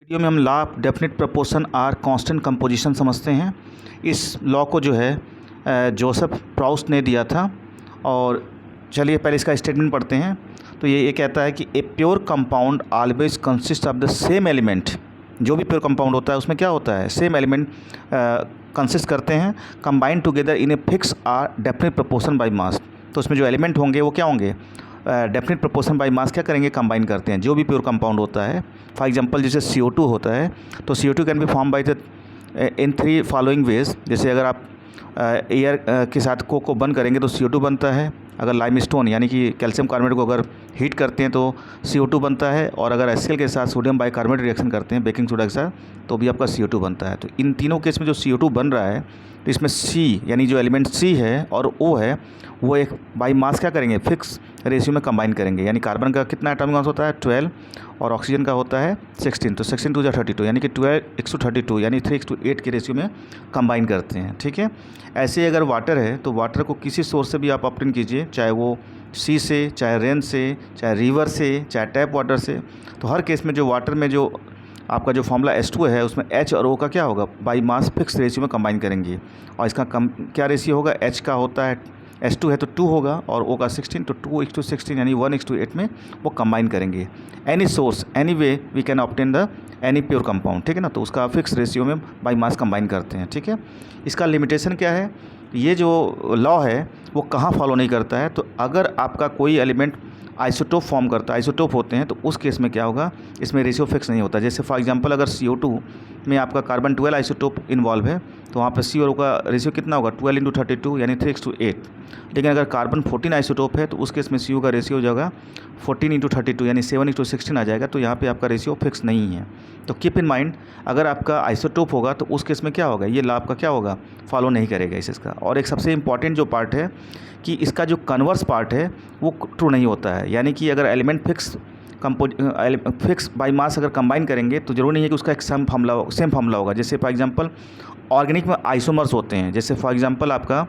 Video में हम law of definite proportion or constant composition समझते हैं। इस लॉ को जो है जोसेफ प्राउस्ट ने दिया था। और चलिए पहले इसका स्टेटमेंट पढ़ते हैं। तो ये कहता है कि a pure compound always consist of the same element. जो भी प्योर कंपाउंड होता है उसमें क्या होता है, सेम एलिमेंट कंसिस्ट करते हैं, combine together in a fix or definite proportion by mass. तो उसमें जो एलिमेंट होंगे वो क्या होंगे, डेफिनेट प्रपोर्शन बाय मास क्या करेंगे, कंबाइन करते हैं। जो भी प्योर कंपाउंड होता है, फॉर एग्जांपल जैसे CO2 होता है, तो CO2 can be form by the in 3 following veg. जैसे अगर आप एयर के साथ कोक को बंद करेंगे तो CO2 बनता है। अगर लाइमस्टोन यानी कि कैल्शियम कार्बोनेट को अगर हीट करते हैं तो CO2 बनता है। और अगर HCl के साथ सोडियम बाइकार्बोनेट रिएक्शन करते हैं बेकिंग सोडा के साथ तो भी आपका CO2 बनता है। तो इन तीनों केस में जो CO2 बन रहा है तो इसमें C यानी जो एलिमेंट C है और O है वो एक बाई मास क्या करेंगे, फिक्स रेशियो में कंबाइन करेंगे। यानी कार्बन का कितना एटॉमिक मास होता है 12 और ऑक्सीजन का होता है 16। तो 16 2 32 यानी कि 12:32 यानी 3:8 के रेशियो में कंबाइन करते हैं। ठीक है। ऐसे ही अगर वाटर है तो वाटर को किसी सोर्स से भी आप ऑब्टेन कीजिए, चाहे वो सी से, चाहे रेन से, चाहे रिवर से, चाहे टैप वाटर से। तो हर केस में जो वाटर में जो आपका जो फॉर्मूला H2 है उसमें H और O का क्या होगा, बाई मास फिक्स रेशियो में कंबाइन करेंगे। और इसका क्या रेशियो होगा, H का होता है H2 है तो 2 होगा और O का 16 तो 2:16 यानी 1:8 में वो कंबाइन करेंगे। Any source any way we can obtain the any pure compound. ठीक है ना। तो उसका फिक्स रेशियो में बाई मास कंबाइन करते हैं। ठीक है। इसका लिमिटेशन क्या है, ये जो लॉ है वो कहाँ फॉलो नहीं करता है, तो अगर आपका कोई एलिमेंट आइसोटोप फॉर्म करता है, आइसोटोप होते हैं, तो उस केस में क्या होगा, इसमें रेशियो फिक्स नहीं होता। जैसे फॉर एग्जांपल अगर CO2 में आपका कार्बन 12 आइसोटोप इन्वॉल्व है तो वहाँ पर C और O का रेशियो कितना होगा 12:32 यानी 3:8। लेकिन अगर कार्बन 14 आइसोटोप है तो उस केस में CO का रेशियो हो जाएगा 14:32 यानी 7:16 आ जाएगा। तो यहाँ पे आपका रेशियो फिक्स नहीं है। तो कीप इन माइंड, अगर आपका आइसोटोप होगा तो उस केस में क्या होगा, ये लॉ आपका क्या होगा, फॉलो नहीं करेगा इसका। और एक सबसे इंपॉर्टेंट जो पार्ट है कि इसका जो कन्वर्स पार्ट है वो ट्रू नहीं होता है। यानी कि अगर एलिमेंट फिक्स बाई मास अगर कंबाइन करेंगे तो जरूरी नहीं है कि उसका एक सेम फार्मूला होगा। जैसे फॉर एग्जांपल ऑर्गेनिक में आइसोमर्स होते हैं, जैसे फॉर एग्जांपल आपका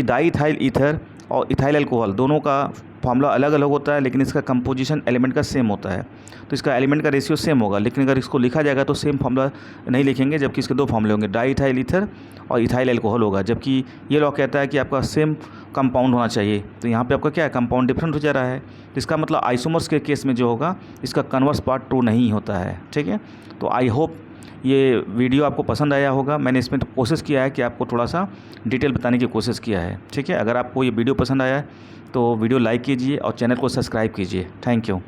डाईइथाइल ईथर और इथाइल अल्कोहल दोनों का फार्मूला अलग अलग होता है लेकिन इसका कंपोजिशन एलिमेंट का सेम होता है। तो इसका एलिमेंट का रेशियो सेम होगा, लेकिन अगर इसको लिखा जाएगा तो सेम फार्मूला नहीं लिखेंगे, जबकि इसके 2 फार्मूले होंगे, डाईइथाइल ईथर और इथाइल अल्कोहल होगा। जबकि ये लॉ कहता है कि आपका सेम कंपाउंड होना चाहिए। तो यहाँ पे आपका क्या है, कंपाउंड डिफरेंट हो जा रहा है। तो इसका मतलब आइसोमर्स के केस में जो होगा इसका कन्वर्स पार्ट ट्रू नहीं होता है। ठीक है। तो आई होप ये वीडियो आपको पसंद आया होगा। मैंने इसमें कोशिश किया है कि आपको थोड़ा सा डिटेल बताने की कोशिश किया है। ठीक है। अगर आपको ये वीडियो पसंद आया है तो वीडियो लाइक कीजिए और चैनल को सब्सक्राइब कीजिए। Thank you.